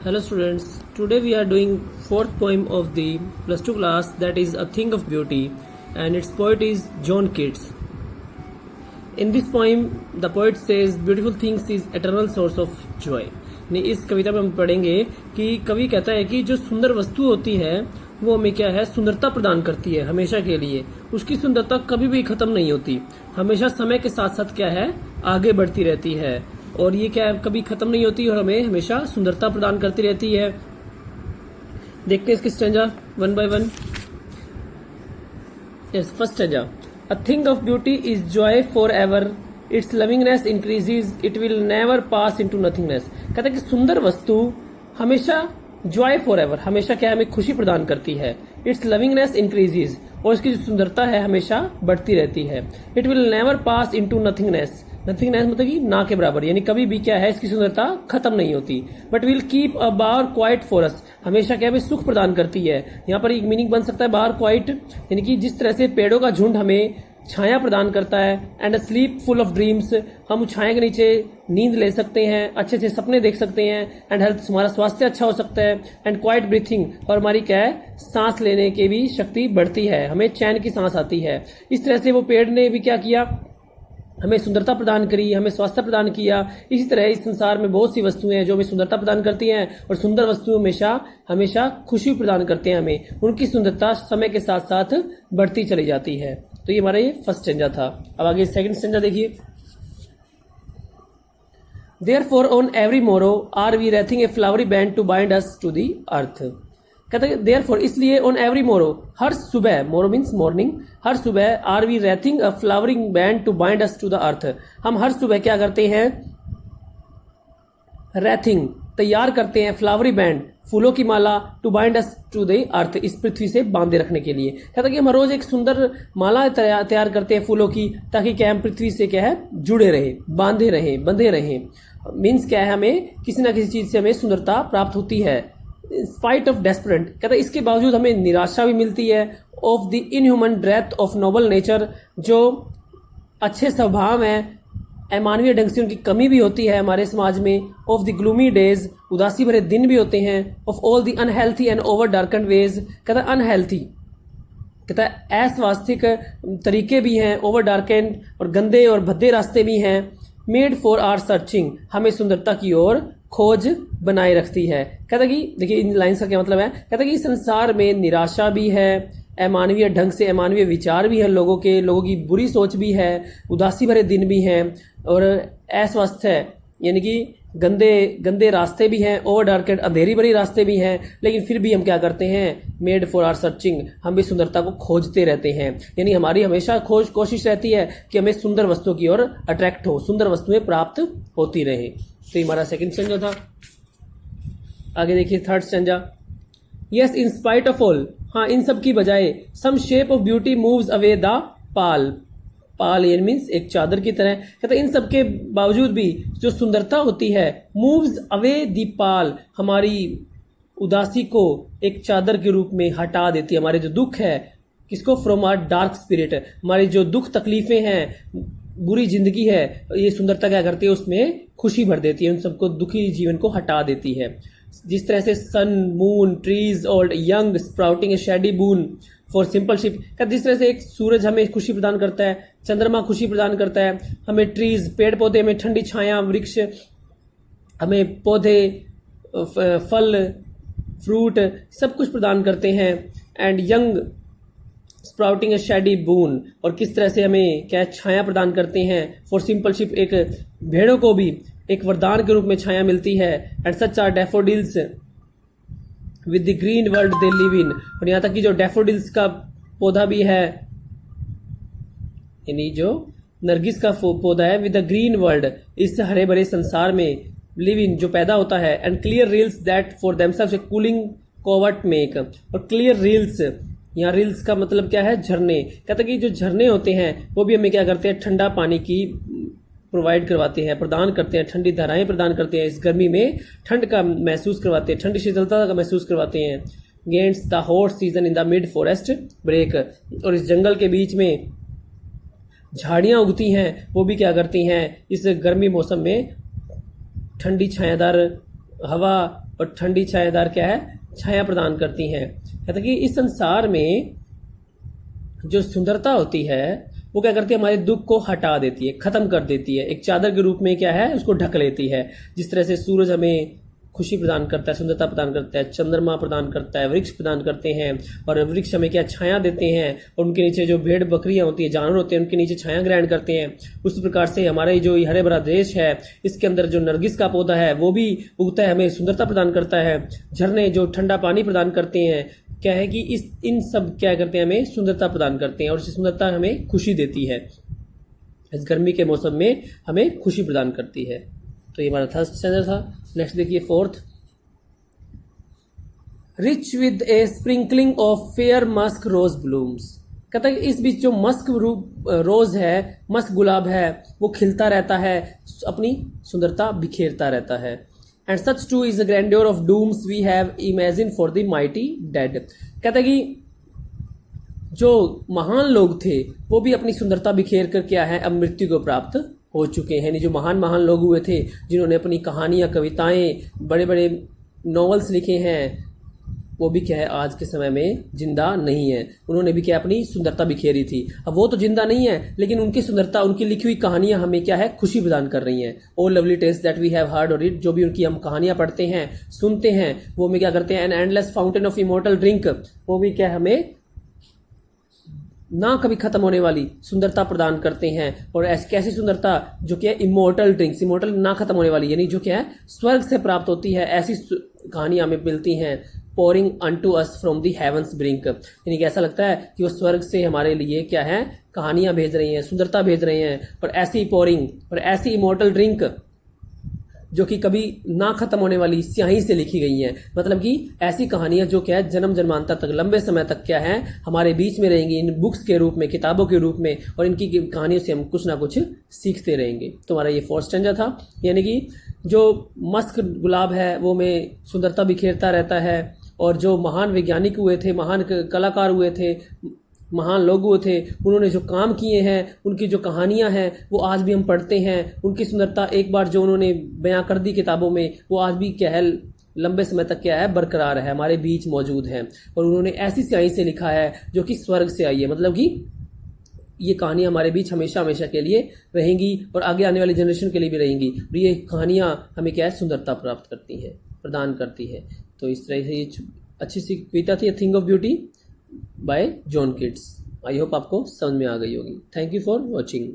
Hello students, today we are doing fourth poem of the plus 2 class, that is A Thing of Beauty, and its poet is John Keats. In this poem the poet says beautiful things is eternal source of joy. यानी इस कविता में हम पढ़ेंगे कि कवि कहता है कि जो सुंदर वस्तु होती है वो हमें क्या है, सुंदरता प्रदान करती है हमेशा के लिए। उसकी सुंदरता कभी भी खत्म नहीं होती, हमेशा समय के साथ साथ क्या है, आगे बढ़ती रहती है। और ये क्या है, कभी खत्म नहीं होती और हमें हमेशा सुंदरता प्रदान करती रहती है। देखते हैं इसकी stanza one by one. Yes, first stanza. A thing of beauty is joy forever, its lovingness increases, it will never pass into nothingness. कहता है कि सुंदर वस्तु हमेशा जॉय फॉर एवर, हमेशा क्या है, हमें खुशी प्रदान करती है। इट्स लविंगनेस इंक्रीजेज, और इसकी जो सुंदरता है हमेशा बढ़ती रहती है। It will never pass into nothingness, nothingness मतलब कि ना के बराबर, यानी कभी भी क्या है, इसकी सुंदरता खत्म नहीं होती। But will keep a bar quiet for us, हमेशा क्या है, सुख प्रदान करती है। यहाँ पर एक मीनिंग बन सकता है बार क्वाइट, यानी कि जिस तरह से पेड़ों का झुंड हमें छाया प्रदान करता है। And a slip full of dreams, हम उस छाया के नीचे नींद ले सकते हैं, अच्छे अच्छे सपने देख सकते हैं। एंड हेल्थ, हमारा स्वास्थ्य अच्छा हो सकता है। एंड क्वाइट ब्रीथिंग, और हमारी क्या है, सांस लेने की भी शक्ति बढ़ती है, हमें चैन की सांस आती है। इस तरह से वो पेड़ ने भी क्या किया, हमें सुंदरता प्रदान करी, हमें स्वास्थ्य प्रदान किया। इसी तरह इस संसार में बहुत सी वस्तुएं हैं जो हमें सुंदरता प्रदान करती हैं, और सुंदर वस्तुएं हमेशा हमेशा खुशी प्रदान करते हैं हमें। उनकी सुंदरता समय के साथ साथ बढ़ती चली जाती है। तो ये हमारा ये फर्स्ट स्टैंजा था। अब आगे सेकंड स्टैंजा देखिए। Therefore on every morrow are we wreathing a flowery band to bind us to the earth। कहते हैं therefore, इसलिए on every morrow, हर सुबह, morrow means morning, हर सुबह are we wreathing a flowering band to bind us to the earth। हम हर सुबह क्या करते हैं, wreathing तैयार करते हैं, फ्लावरी बैंड फूलों की माला, to bind us to the earth, इस पृथ्वी से बांधे रखने के लिए। कहता है कि हम रोज एक सुंदर माला तैयार करते हैं फूलों की, ताकि क्या हम पृथ्वी से क्या है, जुड़े रहे, बांधे रहे, बंधे रहे। मीन्स क्या है, हमें किसी ना किसी चीज से हमें सुंदरता प्राप्त होती है। स्पाइट ऑफ डेस्परेंट, कहता है इसके बावजूद हमें निराशा भी मिलती है। Of the inhuman dearth of noble nature, जो अच्छे स्वभाव है, अमानवीय ढंग से उनकी कमी भी होती है हमारे समाज में। ऑफ द ग्लूमी डेज, उदासी भरे दिन भी होते हैं। Of all the unhealthy and over darken ways, कहता है अनहेल्थी, कहता है अस्वास्थ्यिक तरीके भी हैं, ओवर डार्कन और गंदे और भद्दे रास्ते भी हैं। मेड फॉर आर सर्चिंग, हमें सुंदरता की ओर खोज बनाए रखती है। कहता कि देखिए इन लाइन्स का क्या मतलब है, कहता कि संसार में निराशा भी है, अमानवीय ढंग से अमानवीय विचार भी है, लोगों की बुरी सोच भी है, उदासी भरे दिन भी हैं, और अस्वस्थ है, यानी कि गंदे रास्ते भी हैं, ओवर डार्केड अंधेरी भरी रास्ते भी हैं। लेकिन फिर भी हम क्या करते हैं, मेड फॉर आर सर्चिंग, हम भी सुंदरता को खोजते रहते हैं। यानी हमारी हमेशा कोशिश रहती है कि हमें सुंदर वस्तुओं की ओर अट्रैक्ट हो, सुंदर वस्तुएं प्राप्त होती रहे। तो हमारा सेकंड स्टैंजा था। आगे देखिए third stanza. Yes in spite of all, हाँ इन सब की बजाय, some shape of beauty moves away the pall, pall ये मीन्स एक चादर की तरह। कहते इन सब के बावजूद भी जो सुंदरता होती है, मूव्स अवे द पाल, हमारी उदासी को एक चादर के रूप में हटा देती है। हमारे जो दुख है, किसको, फ्रॉम आर डार्क स्पिरिट, हमारी जो दुख तकलीफें हैं, बुरी जिंदगी है, ये सुंदरता क्या करती है, उसमें खुशी भर देती है, उन सबको दुखी जीवन को हटा देती है। जिस तरह से sun, moon, trees, old, young, sprouting a shady boon for simple sheep, जिस तरह से एक सूरज हमें खुशी प्रदान करता है, चंद्रमा खुशी प्रदान करता है, हमें ट्रीज, पेड़ पौधे हमें ठंडी छाया, वृक्ष हमें पौधे, फल, फ्रूट सब कुछ प्रदान करते हैं। And young sprouting a shady boon, और किस तरह से हमें क्या छाया प्रदान करते हैं। फॉर सिंपल शिप, एक भेड़ों को भी एक वरदान के रूप में छाया मिलती है। And such are daffodils with the green world they live in, और यहाँ तक कि जो डैफोडिल्स का पौधा भी है, यानी जो नरगिस का पौधा है, विद द ग्रीन वर्ल्ड, इस हरे भरे संसार में लिव इन, जो पैदा होता है। And clear reels that for themselves A cooling covert make, और क्लियर रील्स, यहाँ रील्स का मतलब क्या है, झरने। कहते कि जो झरने होते हैं वो भी हमें क्या करते हैं, ठंडा पानी की प्रोवाइड करवाते हैं, प्रदान करते हैं, ठंडी धाराएं प्रदान करते हैं, इस गर्मी में ठंड का महसूस करवाते हैं, ठंडी शीतलता का महसूस करवाते हैं। Gainst the hot season in the mid forest brake, और इस जंगल के बीच में झाड़ियां उगती हैं, वो भी क्या करती हैं, इस गर्मी मौसम में ठंडी छायादार हवा और ठंडी छायादार क्या है, छाया प्रदान करती हैं। कहता कि इस संसार में जो सुंदरता होती है वो क्या करती है, हमारे दुख को हटा देती है, खत्म कर देती है, एक चादर के रूप में क्या है उसको ढक लेती है। जिस तरह से सूरज हमें खुशी प्रदान करता है, सुंदरता प्रदान करता है, चंद्रमा प्रदान करता है, वृक्ष प्रदान करते हैं, और वृक्ष हमें क्या छाया देते हैं, और उनके नीचे जो भेड़ बकरियां होती है, जानवर होते हैं, उनके नीचे छाया ग्रहण करते हैं। उस प्रकार से हमारे जो हरे भरा देश है, इसके अंदर जो नरगिस का पौधा है वो भी उगता है, हमें सुंदरता प्रदान करता है। झरने जो ठंडा पानी प्रदान करते हैं, क्या है कि इन सब क्या करते हैं, हमें सुंदरता प्रदान करते हैं, और इस सुंदरता हमें खुशी देती है। इस गर्मी के मौसम में हमें खुशी प्रदान करती है। तो ये हमारा थर्ड स्टैंडर्ड था। नेक्स्ट देखिए fourth, rich with a sprinkling of fair musk rose blooms. कहता है कि इस बीच जो मस्क रोज है, मस्क गुलाब है, वो खिलता रहता है, अपनी सुंदरता बिखेरता रहता है। And such too is the grandeur of dooms we have imagine for the mighty dead. कहता है कि जो महान लोग थे वो भी अपनी सुंदरता बिखेर कर क्या है, अब मृत्यु को प्राप्त हो चुके हैं। जो महान महान लोग हुए थे, जिन्होंने अपनी कहानियां, कविताएं, बड़े बड़े नॉवेल्स लिखे हैं, वो भी क्या है आज के समय में जिंदा नहीं है। उन्होंने भी क्या अपनी सुंदरता बिखेरी थी। अब वो तो जिंदा नहीं है, लेकिन उनकी सुंदरता, उनकी लिखी हुई कहानियां हमें क्या है, खुशी प्रदान कर रही हैं। O lovely tales that we have heard or read, जो भी उनकी हम कहानियां पढ़ते हैं, सुनते हैं, वो हमें क्या करते हैं, an endless fountain of immortal drink, वो भी क्या हमें ना कभी खत्म होने वाली सुंदरता प्रदान करते हैं। और ऐसी कैसी सुंदरता, जो क्या इमोर्टल ड्रिंक्स, इमोर्टल ना खत्म होने वाली, यानी जो क्या है स्वर्ग से प्राप्त होती है, ऐसी कहानियां हमें मिलती हैं। pouring unto us from the heavens brink, यानी कि ऐसा लगता है कि वो स्वर्ग से हमारे लिए क्या है, कहानियां भेज रही हैं, सुंदरता भेज रहे हैं। और ऐसी pouring और ऐसी इमोर्टल ड्रिंक जो कि कभी ना खत्म होने वाली स्याही से लिखी गई हैं। मतलब कि ऐसी कहानियां जो क्या है जन्म जन्मांतर तक, लंबे समय तक क्या है हमारे बीच में रहेंगी, इन बुक्स के रूप में, किताबों के रूप में, और इनकी कहानियों से हम कुछ ना कुछ सीखते रहेंगे। तो हमारा ये फोर्थ स्टैंजा था। यानी कि जो मस्क गुलाब है वो में सुंदरता बिखेरता रहता है, और जो महान वैज्ञानिक हुए थे, महान कलाकार हुए थे, महान लोग हुए थे, उन्होंने जो काम किए हैं, उनकी जो कहानियां हैं वो आज भी हम पढ़ते हैं। उनकी सुंदरता एक बार जो उन्होंने बयां कर दी किताबों में, वो आज भी क्या है लंबे समय तक क्या है बरकरार है, हमारे बीच मौजूद है। और उन्होंने ऐसी स्याही से लिखा है जो कि स्वर्ग से आई है। मतलब कि ये कहानियां हमारे बीच हमेशा हमेशा के लिए रहेंगी, और आगे आने वाली जनरेशन के लिए भी रहेंगी। और ये कहानियां हमें क्या है सुंदरता प्राप्त करती है, प्रदान करती है। तो इस तरह से ये अच्छी सी कविता थी, thing of beauty bye John Keats. I hope आपको समझ में आ गई होगी। Thank you for watching.